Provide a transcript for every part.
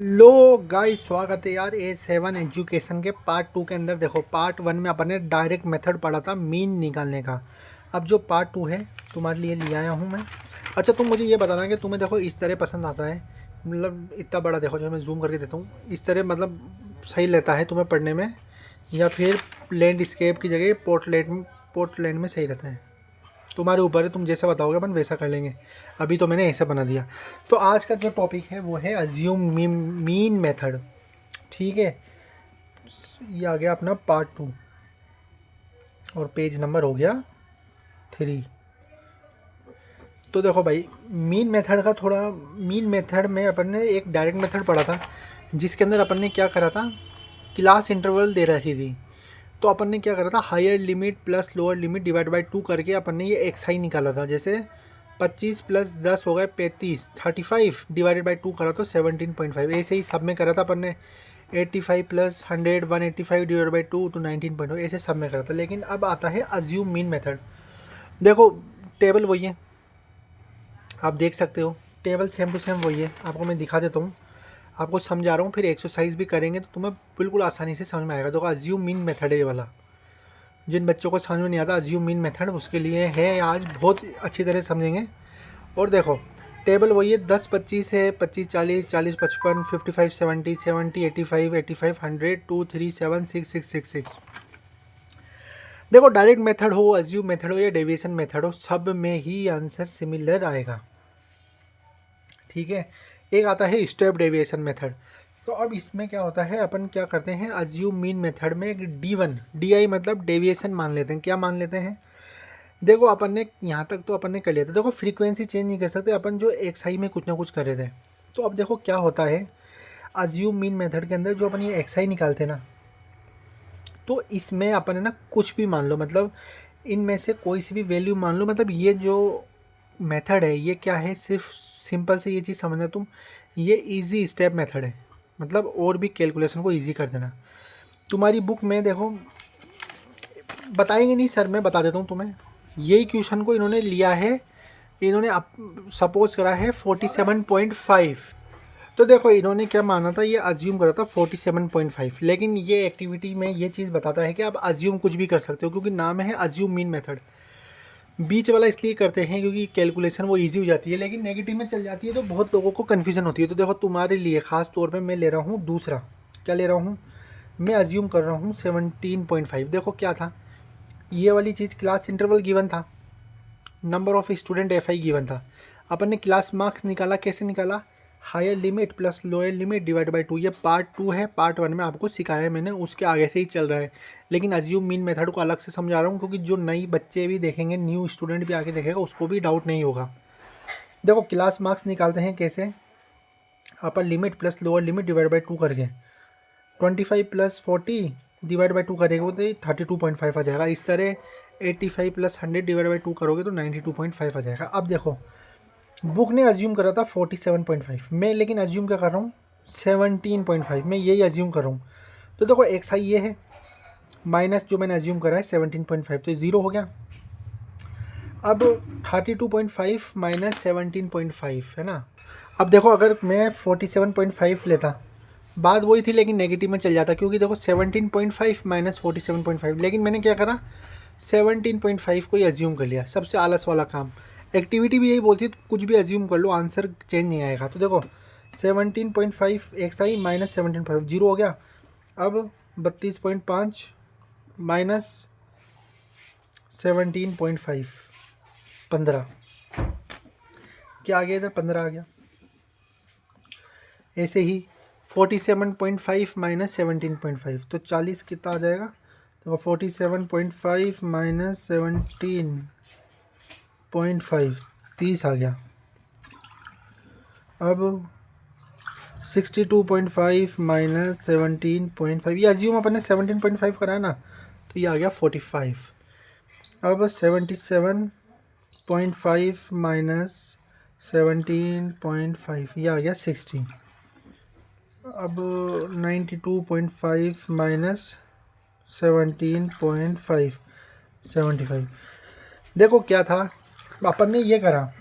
लो guys, स्वागत है यार A7 एजुकेशन के पार्ट 2 के अंदर। देखो, पार्ट 1 में अपन ने डायरेक्ट मेथड पढ़ा था मीन निकालने का। अब जो पार्ट 2 है तुम्हारे लिए ले आया हूँ मैं। अच्छा, तुम मुझे ये बताना कि तुम्हें देखो इस तरह पसंद आता है, मतलब इतना बड़ा, देखो जो मैं जूम करके देता हूँ, इस तरह मतलब सही लेता है तुम्हें पढ़ने में, या फिर लैंडस्केप की जगह पोर्टलैंड में सही रहता है। तुम्हारे ऊपर है, तुम जैसा बताओगे अपन वैसा कर लेंगे। अभी तो मैंने ऐसा बना दिया। तो आज का जो टॉपिक है वो है अज्यूम मीन मेथड। ठीक है, ये आ गया अपना पार्ट 2 और पेज नंबर हो गया 3। तो देखो भाई, मीन मेथड का थोड़ा, मीन मेथड में अपन ने एक डायरेक्ट मेथड पढ़ा था जिसके अंदर अपन ने क्या करा था, क्लास इंटरवल दे रखी थी। तो अपन ने क्या करा था, higher limit plus lower limit divide by 2 करके अपन ने ये एक्स आई निकाला था। जैसे 25 प्लस 10 हो गए 35, 35 डिवाइडेड बाई 2 करा तो 17.5। ऐसे ही सब में करा था अपन ने। 85 प्लस 100 185 डिवाइड बाई 2 तो 19.5, ऐसे सब में करा था। लेकिन अब आता है अज्यूम मीन मेथड। देखो, टेबल वही है, आप देख सकते हो, टेबल सेम टू सेम वही है। आपको मैं दिखा देता हूँ, आपको समझा रहा हूँ, फिर एक्सरसाइज भी करेंगे तो तुम्हें बिल्कुल आसानी से समझ में आएगा। देखो, अज्यूम मीन मेथड है ये वाला। जिन बच्चों को समझ में नहीं आता अज्यूम मीन मेथड, उसके लिए है, आज बहुत अच्छी तरह समझेंगे। और देखो, टेबल वही है, 10 25 है, 25 40 40 55 55 70 70 85 85 100 2 3 7 6 6 6 6। देखो, डायरेक्ट मेथड हो, अज्यूम मेथड हो या डेविएशन मेथड हो, सब में ही आंसर सिमिलर आएगा। ठीक है, एक आता है स्टेप डेविएशन मेथड। तो अब इसमें क्या होता है, अपन क्या करते हैं, अज्यूम मीन मेथड में एक D1 DI मतलब डेविएशन मान लेते हैं। क्या मान लेते हैं, देखो अपन ने यहाँ तक तो अपन ने कर लिया था। देखो, फ्रीक्वेंसी चेंज नहीं कर सकते अपन, जो एक्स आई में कुछ ना कुछ कर रहे थे। तो अब देखो क्या होता है, अज्यूम मीन मेथड के अंदर जो अपन ये एक्स आई निकालते हैं ना, तो इसमें अपन है ना कुछ भी मान लो, मतलब इनमें से कोई सी भी वैल्यू मान लो। मतलब ये जो मेथड है ये क्या है, सिर्फ सिंपल से ये चीज़ समझना तुम, ये इजी स्टेप मेथड है। मतलब और भी कैलकुलेशन को इजी कर देना। तुम्हारी बुक में देखो, बताएंगे नहीं सर, मैं बता देता हूँ तुम्हें। यही क्वेश्चन को इन्होंने लिया है, इन्होंने सपोज करा है 47.5। तो देखो, इन्होंने क्या माना था, ये अज्यूम करा था 47.5। लेकिन ये एक्टिविटी में ये चीज़ बताता है कि आप अज्यूम कुछ भी कर सकते हो, क्योंकि नाम है अज्यूम मीन मेथड। बीच वाला इसलिए करते हैं क्योंकि कैलकुलेशन वो इजी हो जाती है, लेकिन नेगेटिव में चल जाती है तो बहुत लोगों को कन्फ्यूजन होती है। तो देखो, तुम्हारे लिए ख़ास तौर पे मैं ले रहा हूँ दूसरा। क्या ले रहा हूँ, मैं अज्यूम कर रहा हूँ 17.5। देखो क्या था, ये वाली चीज़ क्लास इंटरवल गिवन था, number of student FI given था। अपन ने क्लास मार्क्स निकाला, कैसे निकाला, higher limit plus lower limit divide by 2। ये पार्ट 2 है, पार्ट 1 में आपको सिखाया है मैंने, उसके आगे से ही चल रहा है। लेकिन अज्यूम मीन मेथड को अलग से समझा रहा हूँ, क्योंकि जो नई बच्चे भी देखेंगे, न्यू स्टूडेंट भी आके देखेगा, उसको भी डाउट नहीं होगा। देखो, क्लास मार्क्स निकालते हैं कैसे, अपन limit plus lower limit divide by 2 करके 25 प्लस 40 डिवाइड बाई 2 करेंगे तो 32.5 आ जाएगा। इस तरह 85 प्लस 100 डिवाइड बाई 2 करोगे तो 92.5 आ जाएगा। अब देखो, बुक ने अज्यूम करा था 47.5, मैं लेकिन अज्यूम क्या कर रहा हूँ 17.5, मैं यही अज्यूम कर रहा हूँ। तो देखो, एक्स आई ये है, माइनस जो मैंने अज्यूम करा है 17.5, तो ज़ीरो हो गया। अब 32.5 माइनस 17.5 है ना। अब देखो, अगर मैं 47.5 लेता, बात वही थी लेकिन नेगेटिव में चल जाता, क्योंकि देखो 17.5 माइनस 47.5। लेकिन मैंने क्या करा, 17.5 को ही अज्यूम कर लिया, सबसे आलस वाला काम। एक्टिविटी भी यही बोलती है, तो कुछ भी अज्यूम कर लो, आंसर चेंज नहीं आएगा। तो देखो, 17.5 एक्स आई माइनस 17.5, जीरो हो गया। अब 32.5 माइनस 17.5, 15। क्या आ गया इधर, 15 आ गया। ऐसे ही 47.5 माइनस 17.5, तो 40 कितना आ जाएगा, तो 47.5 माइनस 17.5, 30 आ गया। अब 62.5 माइनस 17.5, ये अज्यूम अपन ने 17.5 कराया ना, तो ये आ गया 45। अब 77.5 माइनस 17.5, ये आ गया 60। अब 92.5 माइनस 17.5, 75। देखो क्या था, अपन ने ये करा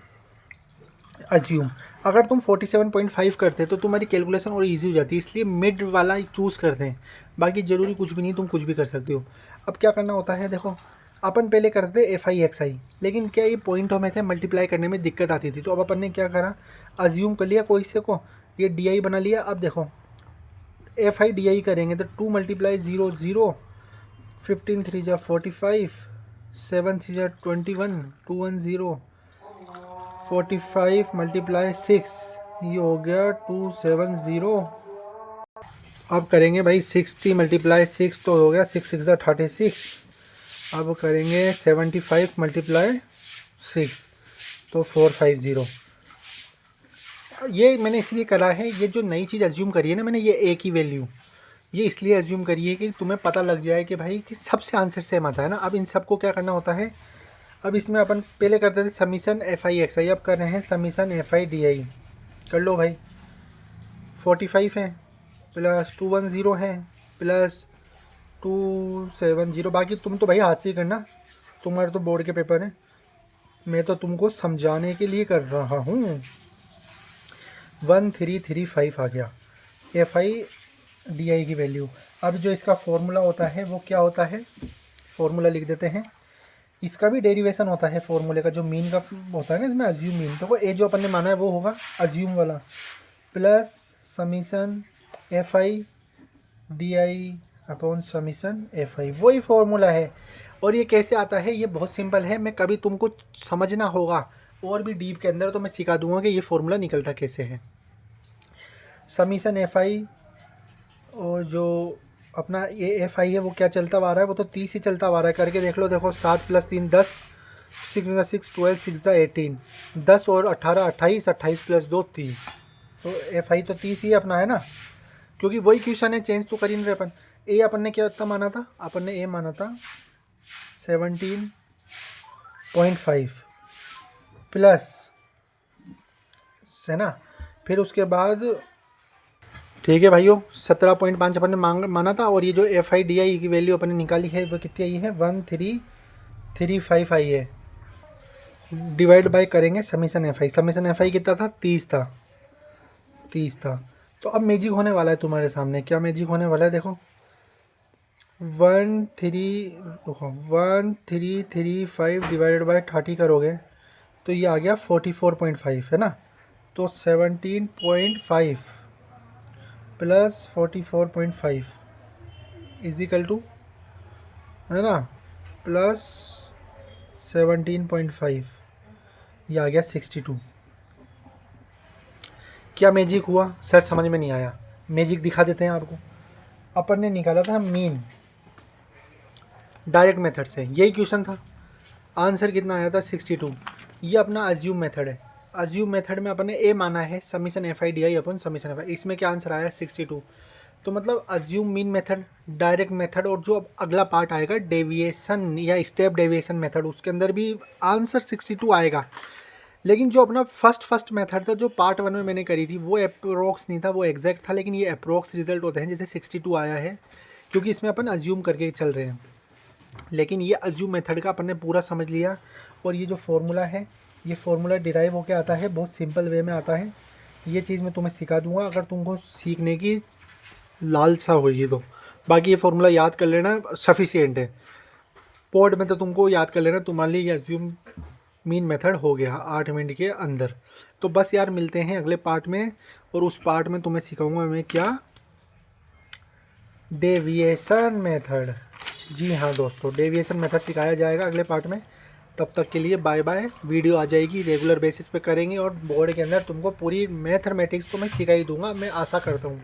अज्यूम। अगर तुम 47.5 करते तो तुम्हारी कैलकुलेशन और इजी हो जाती, इसलिए मिड वाला चूज़ करते हैं। बाकी ज़रूरी कुछ भी नहीं, तुम कुछ भी कर सकते हो। अब क्या करना होता है, देखो अपन पहले करते एफ आई एक्स आई, लेकिन क्या ये पॉइंटों में थे, मल्टीप्लाई करने में दिक्कत आती थी। तो अब अपन ने क्या करा, अज्यूम कर लिया कोई से को, ये डी आई बना लिया। अब देखो एफ आई डी आई करेंगे तो 2 × 0 0, 15 3 जा 45, 7 3 जा 21, 2 1 0, 45 × 6, ये हो गया 270। अब करेंगे भाई 60 × 6 तो हो गया 6 6 36। अब करेंगे 75 × 6 तो 450। ये मैंने इसलिए करा है, ये जो नई चीज़ एज्यूम करी है ना मैंने, ये ए की वैल्यू ये इसलिए एज्यूम करी है कि तुम्हें पता लग जाए कि भाई कि सबसे आंसर सेम आता है ना। अब इन सबको क्या करना होता है, अब इसमें अपन पहले करते थे समीशन एफ आई एक्स आई, अब कर रहे हैं summation F I D I. कर लो भाई, 45 है प्लस 210 है प्लस 270। बाकी तुम तो भाई हाथ से ही करना, तुम्हारे तो बोर्ड के पेपर हैं, मैं तो तुमको समझाने के लिए कर रहा हूँ। 1335 आ गया एफ आई डी आई की वैल्यू। अब जो इसका फॉर्मूला होता है वो क्या होता है, फॉर्मूला लिख देते हैं। इसका भी डेरिवेशन होता है फॉर्मूले का, जो मीन का होता है ना, इसमें अज्यूम मीन, तो वो ए जो अपन ने माना है वो होगा अज्यूम वाला, plus summation F I D I upon summation F I, वही फॉर्मूला है। और ये कैसे आता है, ये बहुत सिंपल है। मैं कभी तुमको समझना होगा और भी डीप के अंदर तो मैं सिखा दूंगा कि ये फॉर्मूला निकलता कैसे है। समीशन एफ आई और जो अपना ये एफ आई है वो क्या चलता आ रहा है, वो तो 30 ही चलता आ रहा है। करके देख लो, देखो 7 + 3 10, 6 × 6 12, 6 × 18, 10 और 18 28, 28 + 2 30। तो एफ आई तो 30 ही अपना है ना, क्योंकि वही क्वेश्चन है, चेंज तो कर ही नहीं रहे अपन। ए अपन ने क्या माना था, अपन ने ए माना था 17.5 प्लस है ना। फिर उसके बाद ठीक है भाइयों 17.5 अपन ने माना था, और ये जो एफ आई डी आई की वैल्यू अपन ने निकाली है वो कितनी आई है 1335 आई है। डिवाइड बाय करेंगे summation F I, summation F I कितना था 30 था। तो अब मैजिक होने वाला है तुम्हारे सामने। क्या मैजिक होने वाला है, देखो 1335 डिवाइडेड बाय 30 करोगे तो ये आ गया 44.5 है ना। तो 17.5 प्लस 44.5 इजिकल टू है ना प्लस 17.5, ये आ गया 62। क्या मैजिक हुआ सर, समझ में नहीं आया, मैजिक दिखा देते हैं आपको। अपन ने निकाला था मीन डायरेक्ट मेथड से, यही क्वेश्चन था। आंसर कितना आया था 62। ये अपना अज्यूम मेथड है। अज्यूम मेथड में अपन ने ए माना है summation F I D I upon summation F I, इसमें क्या आंसर आया 62। तो मतलब assume mean method, direct method, और जो अब अगला पार्ट आएगा डेविएशन या स्टेप डेविएशन मेथड, उसके अंदर भी आंसर 62 आएगा। लेकिन जो अपना फर्स्ट मेथड था जो पार्ट 1 में मैंने करी थी वो अप्रोक्स नहीं था, वो एग्जैक्ट था। लेकिन ये अप्रोक्स रिजल्ट होते हैं, जैसे 62 आया है क्योंकि इसमें अपन अज्यूम करके चल रहे हैं। लेकिन ये अज्यूम मेथड का अपन ने पूरा समझ लिया। और ये जो फॉर्मूला है, ये फॉर्मूला डिराइव होकर आता है, बहुत सिंपल वे में आता है। ये चीज़ मैं तुम्हें सिखा दूंगा अगर तुमको सीखने की लालसा होगी तो। बाकी ये फॉर्मूला याद कर लेना, सफिशिएंट है। पोर्ट में तो तुमको याद कर लेना, तुम्हारे लिए ये अज्यूम मीन मेथड हो गया 8 मिनट के अंदर। तो बस यार मिलते हैं अगले पार्ट में, और उस पार्ट में तुम्हें सिखाऊंगा मैं क्या, डेविएशन मेथड। जी हाँ दोस्तों, डेविएशन मेथड सिखाया जाएगा अगले पार्ट में। तब तक के लिए बाय बाय। वीडियो आ जाएगी, रेगुलर बेसिस पे करेंगे, और बोर्ड के अंदर तुमको पूरी मैथमेटिक्स तो मैं सिखा ही दूंगा, मैं आशा करता हूँ।